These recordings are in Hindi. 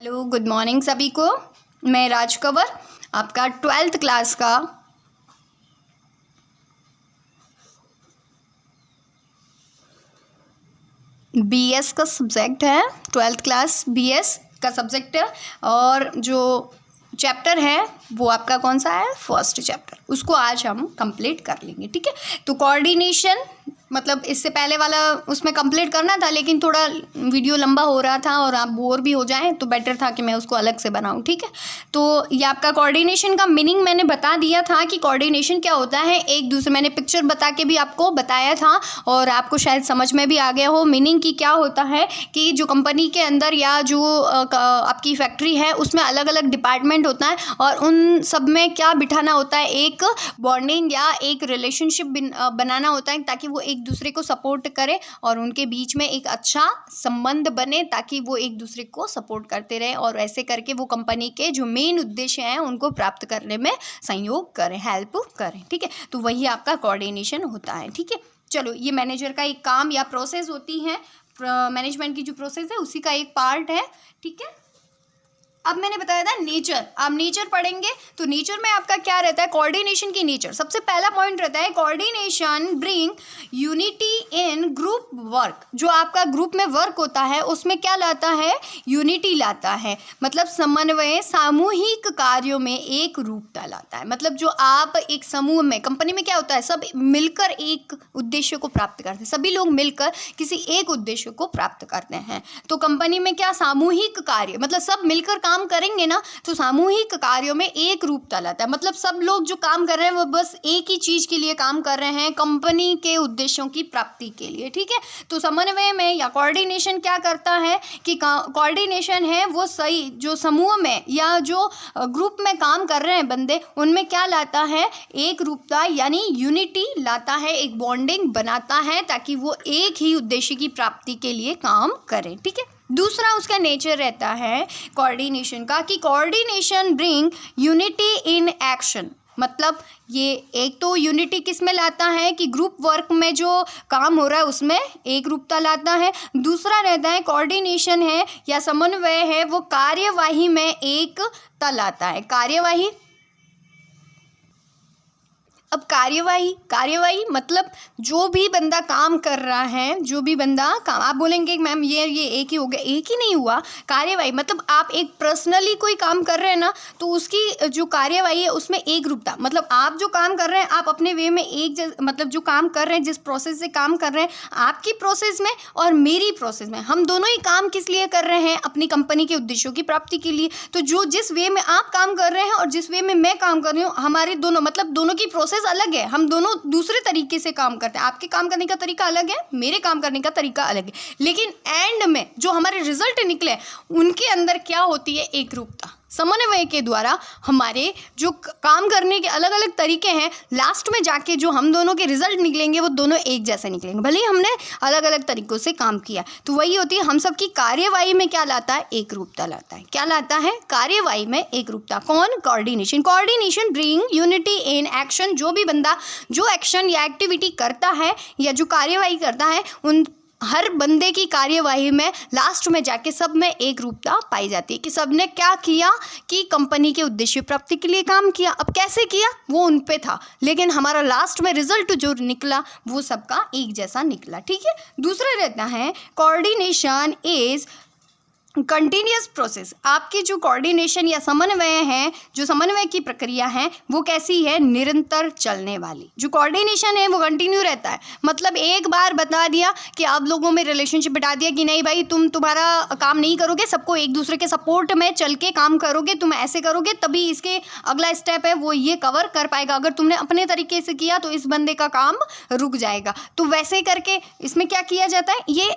हेलो, गुड मॉर्निंग सभी को। मैं राज कंवर, आपका 12th क्लास का बीएस का सब्जेक्ट है। 12th क्लास बीएस का सब्जेक्ट है और जो चैप्टर है वो आपका कौन सा है, फर्स्ट चैप्टर। उसको आज हम कंप्लीट कर लेंगे, ठीक है। तो कोऑर्डिनेशन मतलब इससे पहले वाला उसमें कंप्लीट करना था, लेकिन थोड़ा वीडियो लंबा हो रहा था और आप बोर भी हो जाएं तो बेटर था कि मैं उसको अलग से बनाऊं, ठीक है। तो ये आपका कोऑर्डिनेशन का मीनिंग मैंने बता दिया था कि कोऑर्डिनेशन क्या होता है। एक दूसरे मैंने पिक्चर बता के भी आपको बताया था और आपको शायद समझ में भी आ गया हो मीनिंग की क्या होता है कि जो कंपनी के अंदर या जो आपकी फैक्ट्री है उसमें अलग अलग डिपार्टमेंट होता है और उन सब में क्या बिठाना होता है, एक बॉन्डिंग या एक रिलेशनशिप बनाना होता है ताकि वो एक दूसरे को सपोर्ट करे और उनके बीच में एक अच्छा संबंध बने ताकि वो एक दूसरे को सपोर्ट करते रहे और ऐसे करके वो कंपनी के जो मेन उद्देश्य हैं उनको प्राप्त करने में सहयोग करें, हेल्प करें, ठीक है। तो वही आपका कोऑर्डिनेशन होता है, ठीक है। चलो, ये मैनेजर का एक काम या प्रोसेस होती है, मैनेजमेंट की जो प्रोसेस है उसी का एक पार्ट है, ठीक है। अब मैंने बताया था नेचर, आप नेचर पढ़ेंगे तो नेचर में आपका क्या रहता है, कोऑर्डिनेशन की नेचर। सबसे पहला पॉइंट रहता है coordination bring unity in group work. जो आपका ग्रुप में वर्क होता है उसमें क्या लाता है, यूनिटी लाता है, मतलब समन्वय, सामूहिक कार्यों में एक रूपता लाता है। मतलब जो आप एक समूह में, कंपनी में क्या होता है, सब मिलकर एक उद्देश्य को प्राप्त करते हैं, सभी लोग मिलकर किसी एक उद्देश्य को प्राप्त करते हैं। तो कंपनी में क्या, सामूहिक कार्य, मतलब सब मिलकर काम करेंगे ना तो सामूहिक कार्यों में एक रूपता लाता है। मतलब सब लोग जो काम कर रहे हैं वो बस एक ही चीज के लिए काम कर रहे हैं, कंपनी के उद्देश्यों की प्राप्ति के लिए, ठीक है। तो समन्वय में या कोऑर्डिनेशन क्या करता है कि कोऑर्डिनेशन है वो सही जो समूह में या जो ग्रुप में काम कर रहे हैं बंदे, उनमें क्या लाता है, एक रूपता यानी यूनिटी लाता है, एक बॉन्डिंग बनाता है ताकि वो एक ही उद्देश्य की प्राप्ति के लिए काम करें, ठीक है। दूसरा उसका नेचर रहता है कोऑर्डिनेशन का कि coordination bring unity in action. मतलब ये एक तो यूनिटी किस में लाता है कि ग्रुप वर्क में जो काम हो रहा है उसमें एक रूपता लाता है। दूसरा रहता है कोऑर्डिनेशन है या समन्वय है वो कार्यवाही में एकता लाता है। कार्यवाही, अब कार्यवाही मतलब जो भी बंदा काम कर रहा है, जो भी बंदा काम, आप बोलेंगे मैम ये एक ही हो गया, एक ही नहीं हुआ। कार्यवाही मतलब आप एक पर्सनली कोई काम कर रहे हैं ना तो उसकी जो कार्यवाही है उसमें एक रूपता, मतलब आप जो काम कर रहे हैं आप अपने वे में मतलब जो काम कर रहे हैं, जिस प्रोसेस से काम कर रहे हैं, आपकी प्रोसेस में और मेरी प्रोसेस में, हम दोनों ही काम किस लिए कर रहे हैं, अपनी कंपनी के उद्देश्यों की प्राप्ति के लिए। तो जो जिस वे में आप काम कर रहे हैं और जिस वे में मैं काम कर रही हूँ, हमारे दोनों मतलब दोनों की प्रोसेस अलग है, हम दोनों दूसरे तरीके से काम करते हैं। आपके काम करने का तरीका अलग है, मेरे काम करने का तरीका अलग है, लेकिन एंड में जो हमारे रिजल्ट निकले उनके अंदर क्या होती है, एक रूपता। समन्वय के द्वारा हमारे जो काम करने के अलग अलग तरीके हैं, लास्ट में जाके जो हम दोनों के रिजल्ट निकलेंगे वो दोनों एक जैसे निकलेंगे, भले ही हमने अलग अलग तरीकों से काम किया। तो वही होती है हम सबकी कार्यवाही में क्या लाता है, एक रूपता लाता है। क्या लाता है, कार्यवाही में एक रूपता। कौन, coordination. Coordination bring unity in action. जो भी बंदा जो एक्शन या एक्टिविटी करता है या जो कार्यवाही करता है, उन हर बंदे की कार्यवाही में लास्ट में जाके सब में एक रूपता पाई जाती है कि सबने क्या किया कि कंपनी के उद्देश्य प्राप्ति के लिए काम किया। अब कैसे किया वो उन पे था, लेकिन हमारा लास्ट में रिजल्ट जो निकला वो सबका एक जैसा निकला, ठीक है। दूसरा रहता है कोऑर्डिनेशन इज कंटिन्यूअस प्रोसेस। आपकी जो कोऑर्डिनेशन या समन्वय है, जो समन्वय की प्रक्रिया है वो कैसी है, निरंतर चलने वाली। जो कोऑर्डिनेशन है वो कंटिन्यू रहता है, मतलब एक बार बता दिया कि आप लोगों में रिलेशनशिप बिठा दिया कि नहीं भाई तुम्हारा काम नहीं करोगे, सबको एक दूसरे के सपोर्ट में चल के काम करोगे, तुम ऐसे करोगे तभी इसके अगला स्टेप है वो ये कवर कर पाएगा। अगर तुमने अपने तरीके से किया तो इस बंदे का काम रुक जाएगा। तो वैसे करके इसमें क्या किया जाता है, ये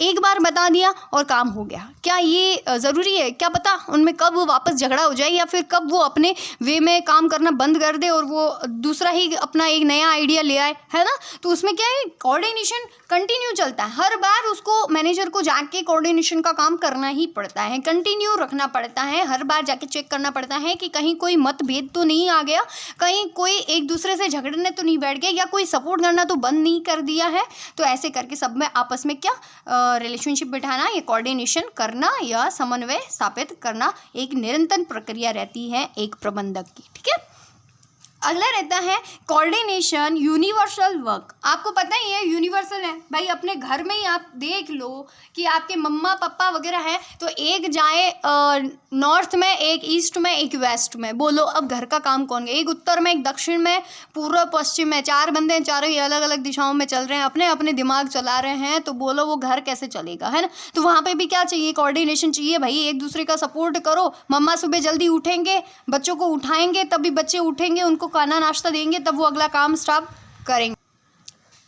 एक बार बता दिया और काम हो गया। क्या ये ज़रूरी है, क्या पता उनमें कब वापस झगड़ा हो जाए या फिर कब वो अपने वे में काम करना बंद कर दे और वो दूसरा ही अपना एक नया आइडिया ले आए, है ना। तो उसमें क्या है, कोऑर्डिनेशन कंटिन्यू चलता है। हर बार उसको मैनेजर को जाके कोऑर्डिनेशन का काम करना ही पड़ता है, कंटिन्यू रखना पड़ता है। हर बार जाके चेक करना पड़ता है कि कहीं कोई मतभेद तो नहीं आ गया, कहीं कोई एक दूसरे से झगड़ने तो नहीं बैठ गया या कोई सपोर्ट करना तो बंद नहीं कर दिया है। तो ऐसे करके सब में आपस में क्या रिलेशनशिप बिठाना, ये कोऑर्डिनेशन कर करना या समन्वय स्थापित करना एक निरंतर प्रक्रिया रहती है एक प्रबंधक की। ठीक है, अगला रहता है कोऑर्डिनेशन यूनिवर्सल वर्क। आपको पता ही है यूनिवर्सल है भाई, अपने घर में ही आप देख लो कि आपके मम्मा पापा वगैरह हैं तो एक जाए नॉर्थ में, एक ईस्ट में, एक वेस्ट में, बोलो अब घर का काम कौन करेगा? एक उत्तर में, एक दक्षिण में, पूर्व पश्चिम में, चार बंदे चारों ही अलग अलग दिशाओं में चल रहे हैं, अपने अपने दिमाग चला रहे हैं, तो बोलो वो घर कैसे चलेगा, है ना। तो वहाँ पे भी क्या चाहिए? कोऑर्डिनेशन चाहिए भाई, एक दूसरे का सपोर्ट करो। मम्मा सुबह जल्दी उठेंगे, बच्चों को उठाएंगे, तभी बच्चे उठेंगे, उनको खाना नाश्ता देंगे, तब वो अगला काम स्टार्ट करेंगे।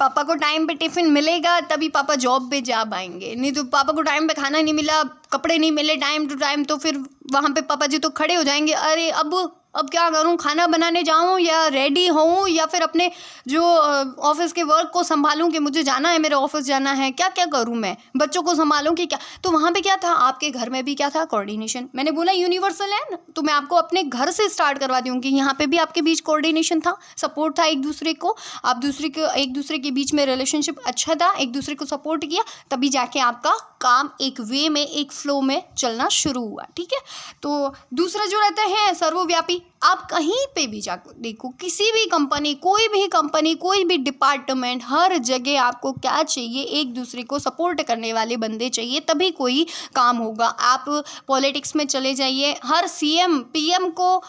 पापा को टाइम पे टिफिन मिलेगा तभी पापा जॉब पे जा पाएंगे, नहीं तो पापा को टाइम पे खाना नहीं मिला, कपड़े नहीं मिले टाइम टू टाइम, तो फिर वहाँ पे पापा जी तो खड़े हो जाएंगे, अरे अब क्या करूँ, खाना बनाने जाऊँ या रेडी होऊँ या फिर अपने जो ऑफिस के वर्क को संभालूँ कि मुझे जाना है, मेरे ऑफिस जाना है, क्या क्या करूँ मैं, बच्चों को संभालूँ कि क्या। तो वहाँ पे क्या था, आपके घर में भी क्या था? कोऑर्डिनेशन। मैंने बोला यूनिवर्सल है ना, तो मैं आपको अपने घर से स्टार्ट करवा दूँ कि यहाँ पे भी आपके बीच कोऑर्डिनेशन था, सपोर्ट था एक दूसरे को, आप एक दूसरे के बीच में रिलेशनशिप अच्छा था, एक दूसरे को सपोर्ट किया, तभी जाके आपका काम एक वे में, एक फ्लो में चलना शुरू हुआ। ठीक है, तो दूसरा जो रहता है सर्वव्यापी। आप कहीं पे भी जाकर देखो, किसी भी कंपनी, कोई भी डिपार्टमेंट, हर जगह आपको क्या चाहिए? एक दूसरे को सपोर्ट करने वाले बंदे चाहिए, तभी कोई काम होगा। आप पॉलिटिक्स में चले जाइए, हर सीएम पीएम को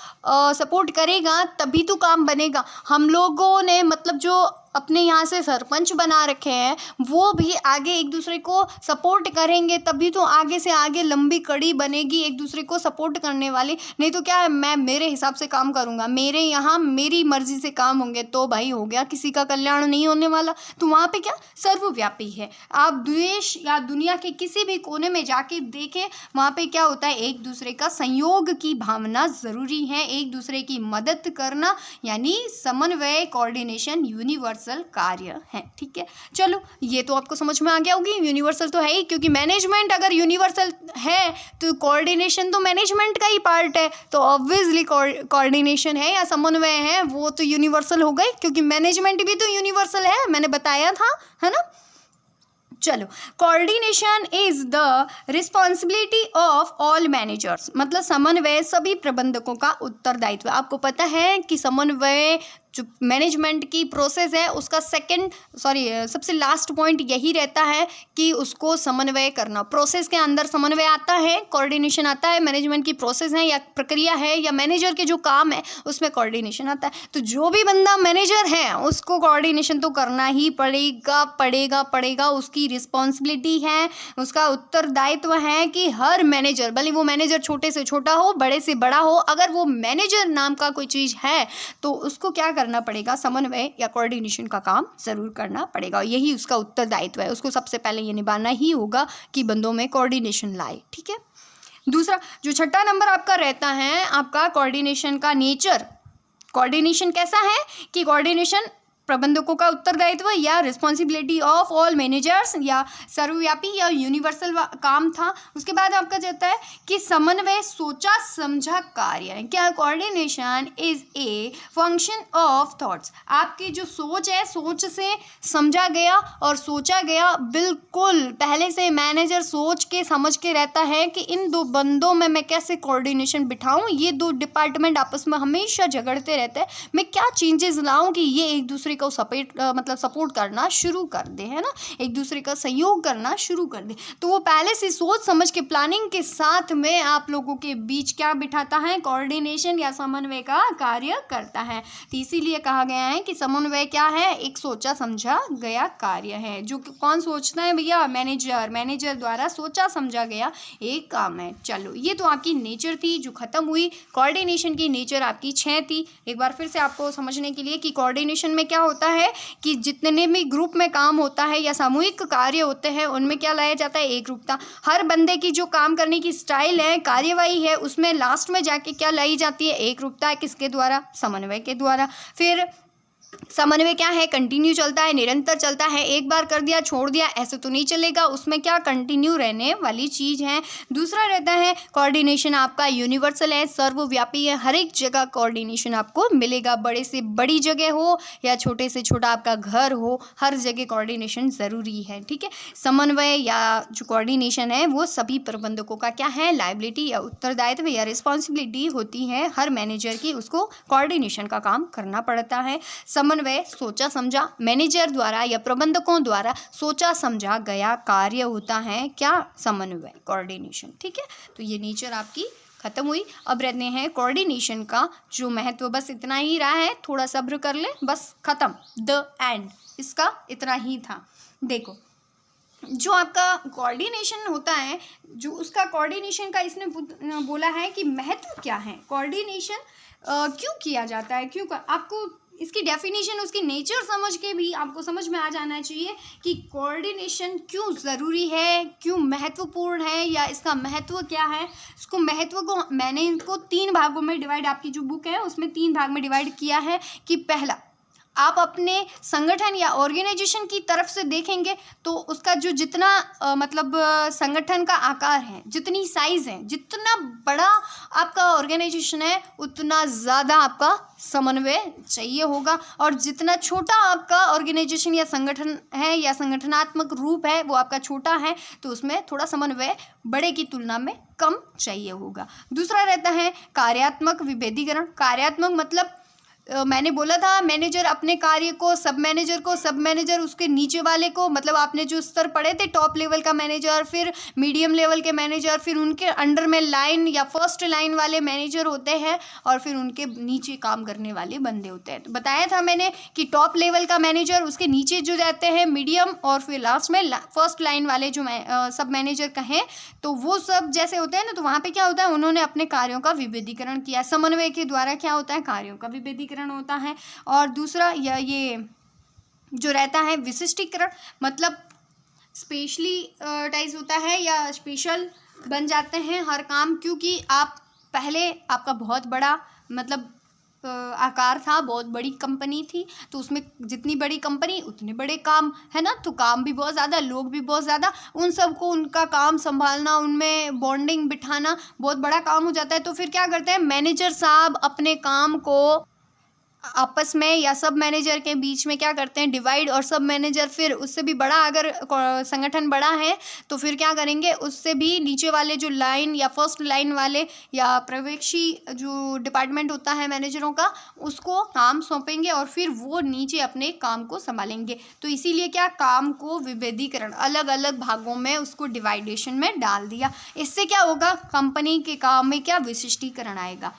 सपोर्ट करेगा तभी तो काम बनेगा। हम लोगों ने मतलब जो अपने यहाँ से सरपंच बना रखे हैं, वो भी आगे एक दूसरे को सपोर्ट करेंगे तभी तो आगे से आगे लंबी कड़ी बनेगी एक दूसरे को सपोर्ट करने वाली। नहीं तो क्या है, मैं मेरे हिसाब से काम करूँगा, मेरे यहाँ मेरी मर्जी से काम होंगे तो भाई हो गया, किसी का कल्याण नहीं होने वाला। तो वहाँ पे क्या सर्वव्यापी है। आप देश या दुनिया के किसी भी कोने में जाके देखें, वहाँ पे क्या होता है, एक दूसरे का संयोग की भावना ज़रूरी है, एक दूसरे की मदद करना, यानी समन्वय, कोऑर्डिनेशन यूनिवर्सल कार्य है। ठीक है, चलो ये तो आपको समझ में आ गया होगी। यूनिवर्सल तो है ही, क्योंकि मैनेजमेंट अगर यूनिवर्सल है तो कोऑर्डिनेशन तो मैनेजमेंट का ही पार्ट है, तो ऑब्वियसली कोऑर्डिनेशन है या समन्वय है वो तो यूनिवर्सल हो गए, क्योंकि मैनेजमेंट भी तो यूनिवर्सल है, मैंने बताया था, है ना। चलो, coordination is the responsibility of all managers, मतलब समन्वय सभी प्रबंधकों का उत्तरदायित्व। आपको पता है कि समन्वय जो मैनेजमेंट की प्रोसेस है उसका सबसे लास्ट पॉइंट यही रहता है कि उसको समन्वय करना। प्रोसेस के अंदर समन्वय आता है, कोऑर्डिनेशन आता है, मैनेजमेंट की प्रोसेस है या प्रक्रिया है या मैनेजर के जो काम है उसमें कोऑर्डिनेशन आता है। तो जो भी बंदा मैनेजर है उसको कोऑर्डिनेशन तो करना ही पड़ेगा, उसकी रिस्पॉन्सिबिलिटी है, उसका उत्तरदायित्व है कि हर मैनेजर, भले वो मैनेजर छोटे से छोटा हो, बड़े से बड़ा हो, अगर वो मैनेजर नाम का कोई चीज़ है तो उसको क्या करना पड़ेगा, समन्वय या कोऑर्डिनेशन का काम ज़रूर करना पड़ेगा। यही उसका उत्तरदायित्व है, उसको सबसे पहले ये निभाना ही होगा कि बंदों में कोऑर्डिनेशन लाए। ठीक है, दूसरा जो छठा नंबर आपका रहता है, आपका कोऑर्डिनेशन का नेचर। कोऑर्डिनेशन कैसा है कि कोऑर्डिनेशन प्रबंधकों का उत्तरदायित्व या रिस्पॉन्सिबिलिटी ऑफ ऑल मैनेजर्स या सर्वव्यापी या यूनिवर्सल काम था। उसके बाद आपका जाता है कि समन्वय सोचा समझा कार्य है। क्या coordination is a function of thoughts. आपकी जो सोच है, सोच से समझा गया और सोचा गया, बिल्कुल पहले से मैनेजर सोच के समझ के रहता है कि इन दो बंदों में मैं कैसे कोऑर्डिनेशन बिठाऊं, ये दो डिपार्टमेंट आपस में हमेशा झगड़ते रहते हैं, मैं क्या चेंजेस लाऊं कि ये एक दूसरे को सपोर्ट करना शुरू कर दे, है ना, एक दूसरे का सहयोग करना शुरू कर दे। तो वो पहले से सोच समझ के प्लानिंग के साथ में आप लोगों के बीच क्या बिठाता है, कोऑर्डिनेशन या समन्वय का कार्य करता है। तो इसीलिए कहा गया है कि समन्वय क्या है, एक सोचा समझा गया कार्य है। जो कौन सोचता है भैया, मैनेजर द्वारा सोचा समझा गया एक काम है। चलो, ये तो आपकी नेचर थी जो खत्म हुई। कोऑर्डिनेशन की नेचर आपकी 6 थी। एक बार फिर से आपको समझने के लिए कि कोऑर्डिनेशन में क्या होता है कि जितने भी ग्रुप में काम होता है या सामूहिक कार्य होते हैं उनमें क्या लाया जाता है, एक रूपता। हर बंदे की जो काम करने की स्टाइल है, कार्यवाही है, उसमें लास्ट में जाके क्या लाई जाती है, एक रूपता। किसके द्वारा, समन्वय के द्वारा। फिर समन्वय क्या है, कंटिन्यू चलता है, निरंतर चलता है, एक बार कर दिया छोड़ दिया ऐसे तो नहीं चलेगा, उसमें क्या कंटिन्यू रहने वाली चीज़ है। दूसरा रहता है कोऑर्डिनेशन आपका यूनिवर्सल है, सर्वव्यापी है, हर एक जगह कोऑर्डिनेशन आपको मिलेगा, बड़े से बड़ी जगह हो या छोटे से छोटा आपका घर हो, हर जगह कोऑर्डिनेशन ज़रूरी है। ठीक है, समन्वय या जो कोऑर्डिनेशन है वो सभी प्रबंधकों का क्या है, लायबिलिटी या उत्तरदायित्व या रिस्पॉन्सिबिलिटी होती है हर मैनेजर की, उसको कोऑर्डिनेशन का काम करना पड़ता है। समन्वय सोचा समझा मैनेजर द्वारा या प्रबंधकों द्वारा सोचा समझा गया कार्य होता है, क्या, समन्वय, कोऑर्डिनेशन। ठीक है, तो ये नेचर आपकी खत्म हुई। अब रहते हैं कोऑर्डिनेशन का जो महत्व, बस इतना ही रहा है, थोड़ा सब्र कर ले, बस खत्म, द एंड, इसका इतना ही था। देखो जो आपका कोऑर्डिनेशन होता है, जो उसका कोऑर्डिनेशन का इसने बोला है कि महत्व क्या है, कोऑर्डिनेशन क्यों किया जाता है, क्यों आपको इसकी डेफिनेशन, उसकी नेचर समझ के भी आपको समझ में आ जाना चाहिए कि कोऑर्डिनेशन क्यों ज़रूरी है, क्यों महत्वपूर्ण है, या इसका महत्व क्या है। इसको महत्व को मैंने इनको 3 भागों में डिवाइड, आपकी जो बुक है उसमें 3 भाग में डिवाइड किया है कि पहला आप अपने संगठन या ऑर्गेनाइजेशन की तरफ से देखेंगे तो उसका जो जितना संगठन का आकार है, जितनी साइज़ है, जितना बड़ा आपका ऑर्गेनाइजेशन है उतना ज़्यादा आपका समन्वय चाहिए होगा, और जितना छोटा आपका ऑर्गेनाइजेशन या संगठन है या संगठनात्मक रूप है वो आपका छोटा है तो उसमें थोड़ा समन्वय बड़े की तुलना में कम चाहिए होगा। दूसरा रहता है कार्यात्मक विभेदीकरण। कार्यात्मक मतलब मैंने बोला था मैनेजर अपने कार्य को सब मैनेजर उसके नीचे वाले को, मतलब आपने जो स्तर पढ़े थे टॉप लेवल का मैनेजर, फिर मीडियम लेवल के मैनेजर, फिर उनके अंडर में लाइन या फर्स्ट लाइन वाले मैनेजर होते हैं, और फिर उनके नीचे काम करने वाले बंदे होते हैं। तो बताया था मैंने कि टॉप लेवल का मैनेजर, उसके नीचे जो रहते हैं मीडियम, और फिर लास्ट में फर्स्ट लाइन वाले जो सब मैनेजर कहें तो वो सब जैसे होते हैं ना, तो वहाँ पर क्या होता है, उन्होंने अपने कार्यों का विभेदीकरण किया। समन्वय के द्वारा क्या होता है, कार्यों का विभेदीकरण होता है। और दूसरा या ये जो रहता है विशिष्टीकरण, मतलब स्पेशलिटाइज होता है या स्पेशल बन जाते हैं हर काम, क्योंकि आप पहले आपका बहुत बड़ा आकार था, बहुत बड़ी कंपनी थी, तो उसमें जितनी बड़ी कंपनी उतने बड़े काम, है ना, तो काम भी बहुत ज़्यादा, लोग भी बहुत ज़्यादा, उन सबको उनका काम संभालना, उनमें बॉन्डिंग बिठाना बहुत बड़ा काम हो जाता है। तो फिर क्या करते हैं मैनेजर साहब, अपने काम को आपस में या सब मैनेजर के बीच में क्या करते हैं डिवाइड, और सब मैनेजर फिर उससे भी बड़ा, अगर संगठन बड़ा है तो फिर क्या करेंगे, उससे भी नीचे वाले जो लाइन या फर्स्ट लाइन वाले या पर्यवेक्षी जो डिपार्टमेंट होता है मैनेजरों का, उसको काम सौंपेंगे और फिर वो नीचे अपने काम को संभालेंगे। तो इसीलिए क्या, काम को विभेदीकरण, अलग अलग भागों में उसको डिवाइडेशन में डाल दिया। इससे क्या होगा, कंपनी के काम में क्या विशिष्टीकरण आएगा।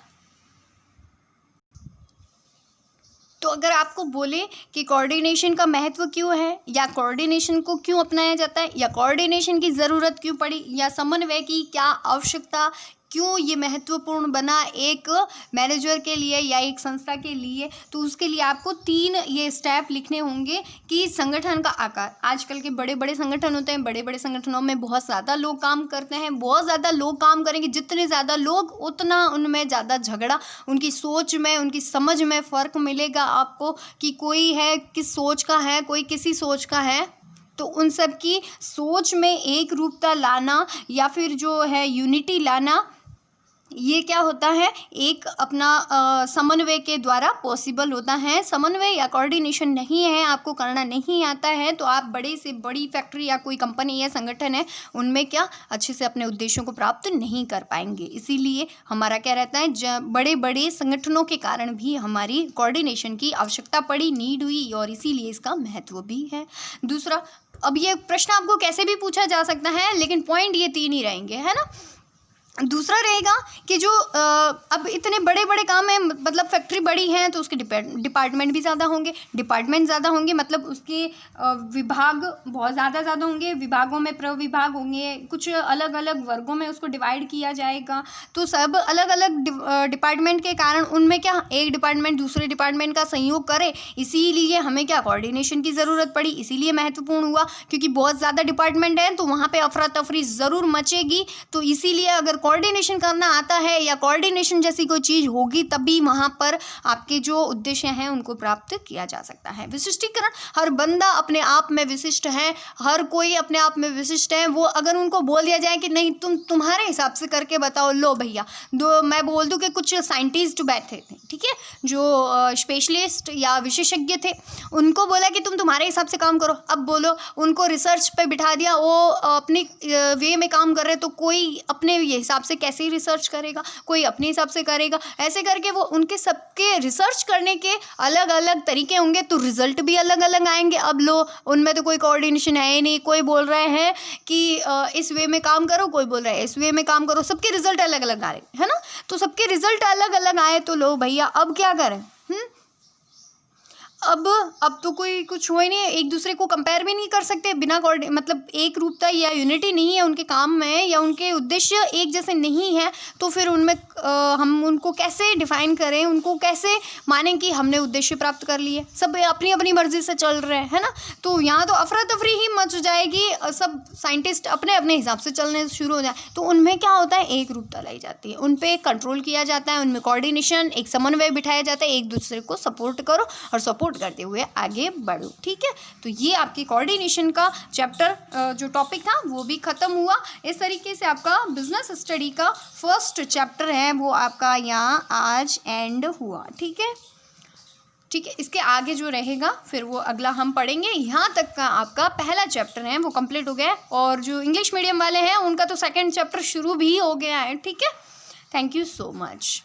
तो अगर आपको बोले कि कोऑर्डिनेशन का महत्व क्यों है, या कोऑर्डिनेशन को क्यों अपनाया जाता है, या कोऑर्डिनेशन की ज़रूरत क्यों पड़ी, या समन्वय की क्या आवश्यकता, क्यों ये महत्वपूर्ण बना एक मैनेजर के लिए या एक संस्था के लिए, तो उसके लिए आपको 3 ये स्टेप लिखने होंगे कि संगठन का आकार। आजकल के बड़े बड़े संगठन होते हैं, बड़े बड़े संगठनों में बहुत ज़्यादा लोग काम करते हैं, बहुत ज़्यादा लोग काम करेंगे, जितने ज़्यादा लोग उतना उनमें ज़्यादा झगड़ा, उनकी सोच में, उनकी समझ में फ़र्क मिलेगा आपको कि कोई है किस सोच का है, कोई किसी सोच का है। तो उन सब की सोच में एक रूपता लाना या फिर जो है यूनिटी लाना, ये क्या होता है, एक अपना समन्वय के द्वारा पॉसिबल होता है। समन्वय या कोऑर्डिनेशन नहीं है, आपको करना नहीं आता है, तो आप बड़े से बड़ी फैक्ट्री या कोई कंपनी या संगठन है उनमें क्या अच्छे से अपने उद्देश्यों को प्राप्त नहीं कर पाएंगे। इसीलिए हमारा क्या रहता है, बड़े बड़े संगठनों के कारण भी हमारी कोऑर्डिनेशन की आवश्यकता पड़ी, नीड हुई, और इसीलिए इसका महत्व भी है। दूसरा, अब ये प्रश्न आपको कैसे भी पूछा जा सकता है, लेकिन पॉइंट ये 3 ही रहेंगे, है ना। दूसरा रहेगा कि जो अब इतने बड़े बड़े काम हैं, मतलब फैक्ट्री बड़ी है तो उसके डिपार्टमेंट भी ज़्यादा होंगे, डिपार्टमेंट ज़्यादा होंगे मतलब उसके विभाग बहुत ज़्यादा होंगे, विभागों में प्रविभाग होंगे, कुछ अलग अलग वर्गों में उसको डिवाइड किया जाएगा। तो सब अलग अलग डिपार्टमेंट के कारण उनमें क्या एक डिपार्टमेंट दूसरे डिपार्टमेंट का सहयोग करे, इसीलिए हमें क्या कोऑर्डिनेशन की ज़रूरत पड़ी, इसीलिए महत्वपूर्ण हुआ, क्योंकि बहुत ज़्यादा डिपार्टमेंट है तो वहाँ पर अफरा तफरी ज़रूर मचेगी। तो इसीलिए अगर कोऑर्डिनेशन करना आता है या कोऑर्डिनेशन जैसी कोई चीज़ होगी तभी वहाँ पर आपके जो उद्देश्य हैं उनको प्राप्त किया जा सकता है। विशिष्टीकरण, हर बंदा अपने आप में विशिष्ट है, हर कोई अपने आप में विशिष्ट है। वो अगर उनको बोल दिया जाए कि नहीं तुम तुम्हारे हिसाब से करके बताओ, लो भैया, दो मैं बोल दूँ कि कुछ साइंटिस्ट बैठे थे, ठीक है, जो स्पेशलिस्ट या विशेषज्ञ थे, उनको बोला कि तुम तुम्हारे हिसाब से काम करो। अब बोलो उनको रिसर्च पे बिठा दिया, वो अपने वे में काम कर रहे, तो कोई अपने हिसाब से कैसे रिसर्च करेगा, कोई अपने हिसाब से करेगा। ऐसे करके वो उनके सबके रिसर्च करने के अलग अलग तरीके होंगे तो रिजल्ट भी अलग अलग आएंगे। अब लो उनमें तो कोई कोऑर्डिनेशन है ही नहीं, कोई बोल रहे हैं कि इस वे में काम करो, कोई बोल रहा है इस वे में काम करो, सबके रिजल्ट अलग अलग आ रहे हैं, है ना। तो सबके रिजल्ट अलग अलग आए तो लो भैया अब क्या करें। अब तो कोई कुछ हो ही नहीं है, एक दूसरे को कंपेयर भी नहीं कर सकते बिना मतलब एक रूपता या यूनिटी नहीं है उनके काम में, या उनके उद्देश्य एक जैसे नहीं है, तो फिर उनमें हम उनको कैसे डिफाइन करें, उनको कैसे मानें कि हमने उद्देश्य प्राप्त कर लिए। सब अपनी अपनी मर्जी से चल रहे हैं, है ना। तो यहाँ तो अफरा तफरी ही मच जाएगी, सब साइंटिस्ट अपने अपने हिसाब से चलने शुरू हो जाए, तो उनमें क्या होता है, एक रूपता लाई जाती है, उन पर कंट्रोल किया जाता है, उनमें कोऑर्डिनेशन, एक समन्वय बिठाया जाता है, एक दूसरे को सपोर्ट करो और सपोर्ट करते हुए आगे बढ़ो, ठीक है। तो ये आपकी कोऑर्डिनेशन का चैप्टर जो टॉपिक था वो भी ख़त्म हुआ। इस तरीके से आपका बिजनेस स्टडी का फर्स्ट चैप्टर है वो आपका यहाँ आज एंड हुआ, ठीक है। ठीक है, इसके आगे जो रहेगा फिर वो अगला हम पढ़ेंगे। यहाँ तक का आपका पहला चैप्टर है वो कंप्लीट हो गया है, और जो इंग्लिश मीडियम वाले हैं उनका तो सेकंड चैप्टर शुरू भी हो गया है, ठीक है। Thank you so much.